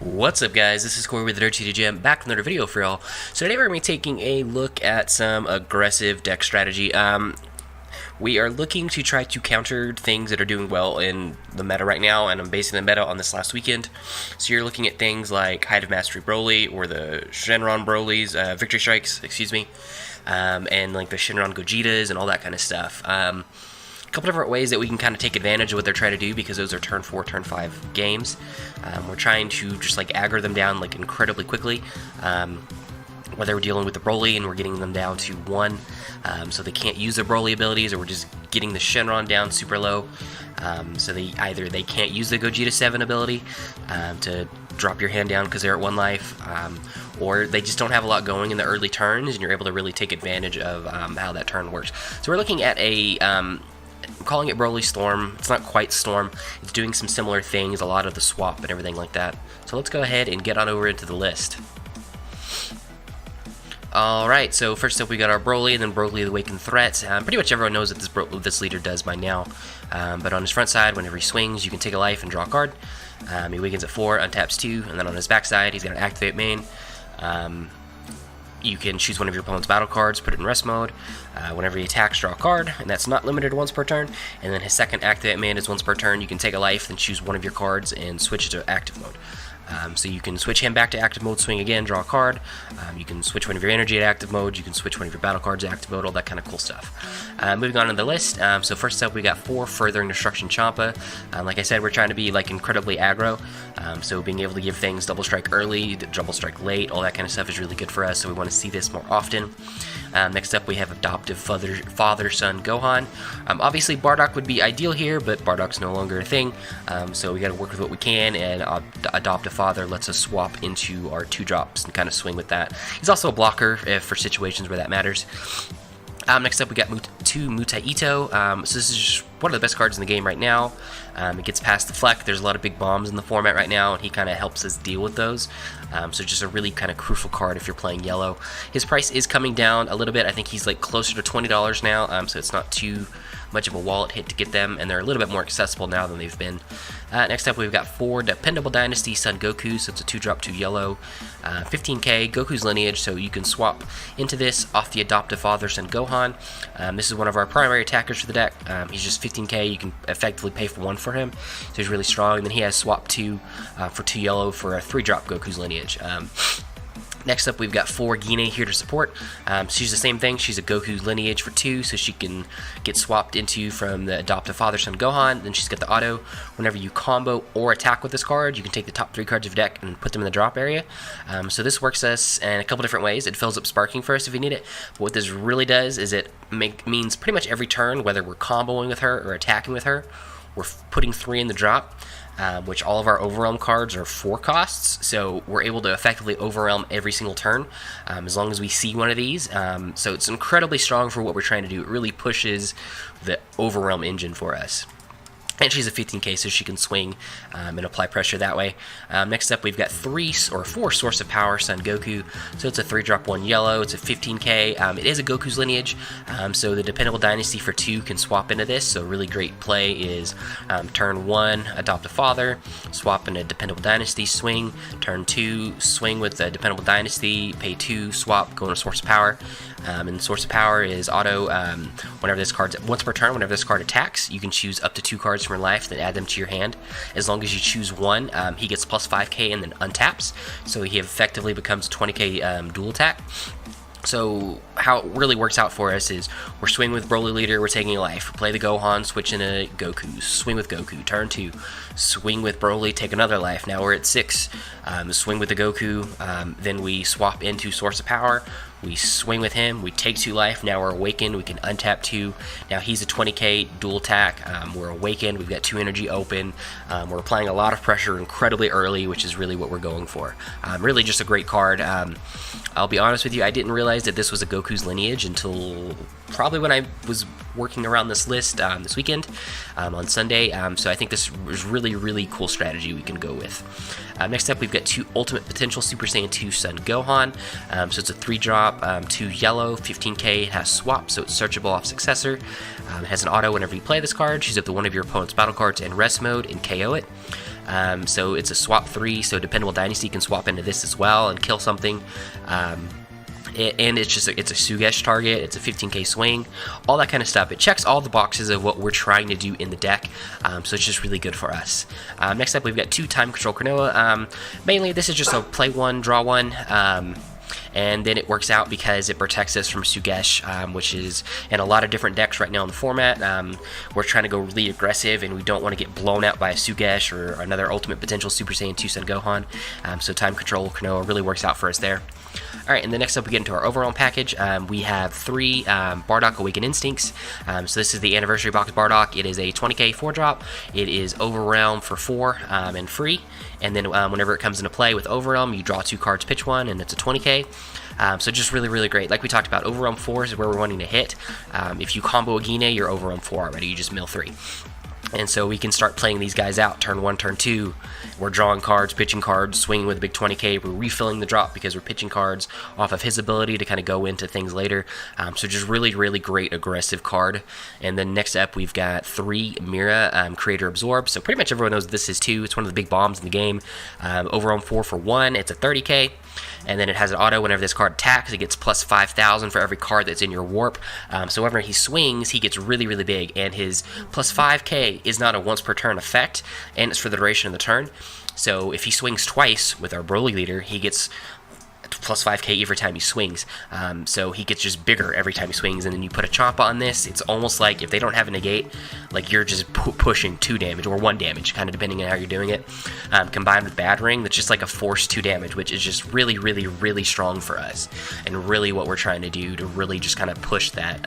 What's up, guys? This is Corey with the Dirty Gem, back with another video for y'all. So today we're going to be taking a look at some aggressive deck strategy. We are looking to try to counter things that are doing well in the meta right now, and I'm basing the meta on this last weekend. So you're looking at things like Height of Mastery Broly, or the Shenron Broly's, Victory Strikes, excuse me, and like the Shenron Gojitas and all that kind of stuff. Couple different ways that we can kind of take advantage of what they're trying to do, because those are turn 4, turn 5 games. We're trying to just like aggro them down like incredibly quickly. Whether we're dealing with the Broly and we're getting them down to 1, so they can't use their Broly abilities, or we're just getting the Shenron down super low, so they can't use the Gogeta 7 ability to drop your hand down because they're at 1 life, or they just don't have a lot going in the early turns, and you're able to really take advantage of how that turn works. So we're looking at a I'm calling it Broly Storm. It's not quite Storm. It's doing some similar things, a lot of the swap and everything like that. So let's go ahead and get on over into the list. Alright, so first up we got our Broly, and then Broly the Awakened Threat. Pretty much everyone knows what this leader does by now. But on his front side, whenever he swings, you can take a life and draw a card. He awakens at 4, untaps 2, and then on his back side, he's got an Activate main. You can choose one of your opponent's battle cards, put it in rest mode. Whenever he attacks, draw a card, and that's not limited to once per turn. And then his second activate man is once per turn. You can take a life, then choose one of your cards and switch it to active mode. So you can switch him back to active mode, swing again, draw a card. You can switch one of your energy to active mode. You can switch one of your battle cards to active mode, all that kind of cool stuff. Moving on to the list. So first up, we got 4 Furthering Destruction Champa. Like I said, we're trying to be like incredibly aggro. So being able to give things double strike early, double strike late, all that kind of stuff is really good for us. So we want to see this more often. Next up, we have Adoptive Father-Son Gohan. Obviously, Bardock would be ideal here, but Bardock's no longer a thing. So we got to work with what we can, and Adoptive Father lets us swap into our 2-drops and kind of swing with that. He's also a blocker for situations where that matters. Next up, we got 2 Mutai Ito. So this is just one of the best cards in the game right now. It gets past the Fleck. There's a lot of big bombs in the format right now, and he kind of helps us deal with those. So just a really kind of crucial card if you're playing yellow. His price is coming down a little bit. I think he's like closer to $20 now, so it's not too much of a wallet hit to get them, and they're a little bit more accessible now than they've been. Next up, we've got 4 Dependable Dynasty Son Goku, so it's a 2-drop, 2 yellow, 15k, Goku's lineage, so you can swap into this off the Adoptive Father-Son Gohan. This is one of our primary attackers for the deck. He's just 15k, you can effectively pay for 1 for him, so he's really strong. And then he has swap 2 for 2 yellow for a 3-drop Goku's lineage. Next up, we've got 4 Gine here to support. She's the same thing. She's a Goku's lineage for 2, so she can get swapped into from the Adoptive Father-Son Gohan. Then she's got the auto. Whenever you combo or attack with this card, you can take the top 3 cards of your deck and put them in the drop area. So this works us in a couple different ways. It fills up Sparking for us if you need it. But what this really does is it means pretty much every turn, whether we're comboing with her or attacking with her, we're putting 3 in the drop. Which all of our Overwhelm cards are 4 costs, so we're able to effectively Overwhelm every single turn, as long as we see one of these. So it's incredibly strong for what we're trying to do. It really pushes the Overwhelm engine for us. And she's a 15k, so she can swing and apply pressure that way. Next up, we've got 4 Source of Power Son Goku. So it's a 3-drop, 1 yellow. It's a 15k. It is a Goku's lineage, so the Dependable Dynasty for 2 can swap into this. So really great play is turn 1, Adopt a Father, swap into Dependable Dynasty, swing. Turn 2, swing with the Dependable Dynasty, pay 2, swap, go into Source of Power. And Source of Power is auto. Whenever this card's once per turn, whenever this card attacks, you can choose up to 2 cards from your life, then add them to your hand. As long as you choose 1, he gets plus 5k and then untaps, so he effectively becomes 20k dual attack. So how it really works out for us is we're swinging with Broly Leader, we're taking a life, play the Gohan, switch into Goku, swing with Goku, turn 2, swing with Broly, take another life, now we're at 6, swing with the Goku, then we swap into Source of Power, we swing with him, we take 2 life, now we're awakened, we can untap 2, now he's a 20k dual attack, we're awakened, we've got 2 energy open, we're applying a lot of pressure incredibly early, which is really what we're going for. Really just a great card. I'll be honest with you, I didn't realize that this was a Goku's lineage until probably when I was working around this list this weekend on Sunday, so I think this is really cool strategy we can go with. Next up, we've got 2 Ultimate Potential Super Saiyan 2 Son Gohan, so it's a 3-drop, 2 yellow, 15k, it has swap, so it's searchable off Successor. It has an auto whenever you play this card, choose up to one of your opponent's battle cards in rest mode and KO it. So it's a swap 3, so Dependable Dynasty can swap into this as well and kill something. And it's a Sugesh target, it's a 15k swing, all that kind of stuff. It checks all the boxes of what we're trying to do in the deck, so it's just really good for us. Next up, we've got 2 Time Control Cronoa. Mainly, this is just a play 1, draw 1, and then it works out because it protects us from Sugesh, which is in a lot of different decks right now in the format. We're trying to go really aggressive, and we don't want to get blown out by a Sugesh or another Ultimate Potential Super Saiyan 2 Sun Gohan, so Time Control Cronoa really works out for us there. Alright, and then next up we get into our overall package. We have 3 Bardock Awakened Instincts. So this is the Anniversary Box Bardock. It is a 20k 4-drop. It is Overwhelm for 4 and free. And then whenever it comes into play with Overwhelm, you draw 2 cards, pitch 1, and it's a 20k. So just really, really great. Like we talked about, Overwhelm 4 is where we're wanting to hit. If you combo a Gine, you're Overwhelm 4 already. You just mill 3. And so we can start playing these guys out. Turn 1, turn 2, we're drawing cards, pitching cards, swinging with a big 20k. We're refilling the drop because we're pitching cards off of his ability to kind of go into things later. So just really, really great aggressive card. And then next up, we've got 3 Mira Creator Absorb. So pretty much everyone knows this is 2. It's one of the big bombs in the game. Overwhelm 4 for 1. It's a 30k. And then it has an auto whenever this card attacks. It gets plus 5,000 for every card that's in your warp. So whenever he swings, he gets really, really big. And his plus 5k is not a once per turn effect, and it's for the duration of the turn. So if he swings twice with our Broly leader, he gets plus 5k every time he swings. So he gets just bigger every time he swings, and then you put a chomp on this, it's almost like if they don't have a negate, like you're just pushing 2 damage or 1 damage, kind of depending on how you're doing it. Combined with Bad Ring, that's just like a force 2 damage, which is just really, really, really strong for us, and really what we're trying to do to really just kind of push that.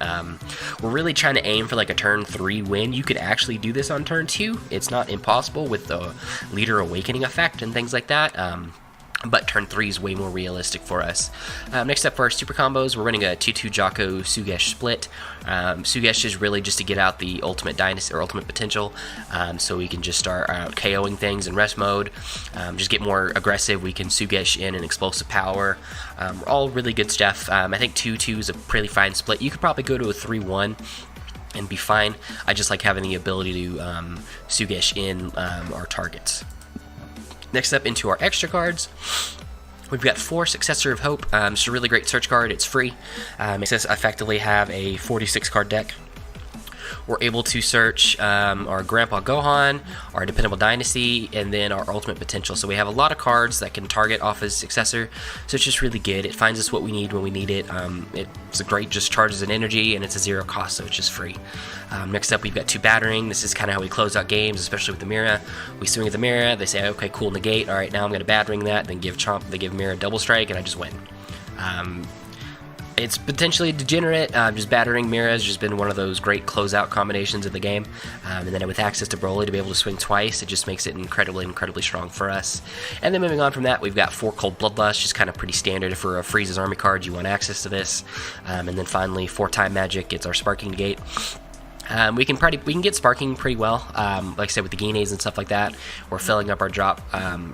We're really trying to aim for like a turn 3 win. You could actually do this on turn 2. It's not impossible with the Leader Awakening effect and things like that. But turn 3 is way more realistic for us. Next up for our super combos, we're running a 2-2 Jocko Sugesh split. Sugesh is really just to get out the Ultimate Dynasty or Ultimate Potential, so we can just start KOing things in rest mode. Just get more aggressive. We can Sugesh in an Explosive Power. All really good stuff. I think 2-2 is a pretty fine split. You could probably go to a 3-1 and be fine. I just like having the ability to Sugesh in our targets. Next up into our extra cards, we've got 4 Successor of Hope. It's a really great search card. It's free. It makes us effectively have a 46 card deck. We're able to search our Grandpa Gohan, our Dependable Dynasty, and then our Ultimate Potential. So we have a lot of cards that can target off his successor. So it's just really good. It finds us what we need when we need it. It's a great, just charges an energy, and it's a 0 cost, so it's just free. Next up, we've got 2 Battering. This is kind of how we close out games, especially with the Mira. We swing at the Mira. They say, okay, cool, negate. All right, now I'm going to Battering that. Then give Chomp. They give Mira double strike, and I just win. It's potentially degenerate. Just Battering Mira has just been one of those great closeout combinations of the game. And then with access to Broly to be able to swing twice, it just makes it incredibly, incredibly strong for us. And then moving on from that, we've got 4 Cold Bloodlust, just kind of pretty standard for a Frieza's Army card. You want access to this. And then finally, 4 Time Magic. It's our Sparking Negate. We can get Sparking pretty well, like I said, with the Gines and stuff like that. We're filling up our drop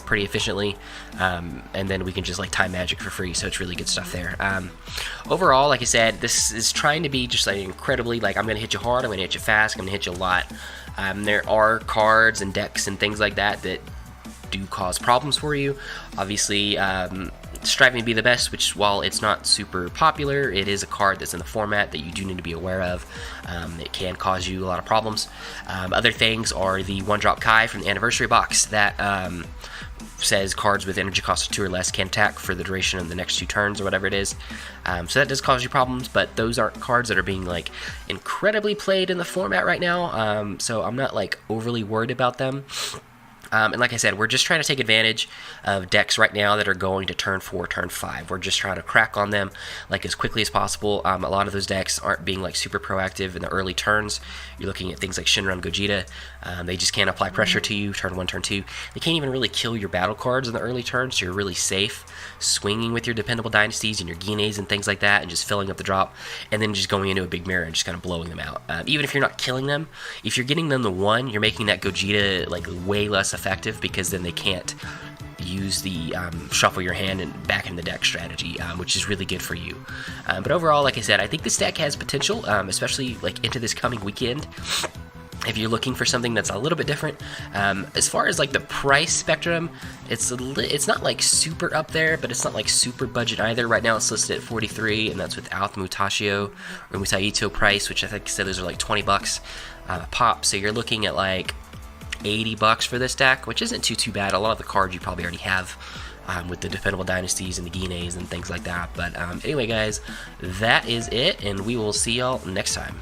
pretty efficiently, and then we can just like Time Magic for free, so it's really good stuff there. Overall, like I said, this is trying to be just like incredibly, like, I'm going to hit you hard, I'm going to hit you fast, I'm going to hit you a lot. There are cards and decks and things like that that do cause problems for you. Obviously, striving to be the best, which while it's not super popular, it is a card that's in the format that you do need to be aware of. It can cause you a lot of problems. Other things are the 1-drop Kai from the Anniversary box that says cards with energy cost of 2 or less can attack for the duration of the next 2 turns or whatever it is. So that does cause you problems, but those aren't cards that are being like incredibly played in the format right now. So I'm not like overly worried about them. And like I said, we're just trying to take advantage of decks right now that are going to turn 4, turn 5. We're just trying to crack on them like as quickly as possible. A lot of those decks aren't being like super proactive in the early turns. You're looking at things like Shinra and Gogeta. They just can't apply pressure to you, turn 1, turn 2. They can't even really kill your battle cards in the early turns, so you're really safe swinging with your Dependable Dynasties and your Gines and things like that, and just filling up the drop, and then just going into a big mirror and just kind of blowing them out. Even if you're not killing them, if you're getting them the 1, you're making that Gogeta like way less effective, because then they can't use the shuffle your hand and back in the deck strategy, which is really good for you. But overall, like I said, I think this deck has potential, especially like into this coming weekend. if you're looking for something that's a little bit different. As far as like the price spectrum, it's not like super up there, but it's not like super budget either. Right now it's listed at 43, and that's without the Mutashio or Mutaito price, which I think I said those are like 20 bucks a pop. So you're looking at like 80 bucks for this deck, which isn't too bad. A lot of the cards you probably already have with the Defendable Dynasties and the Gines and things like that. But anyway, guys, that is it, and we will see y'all next time.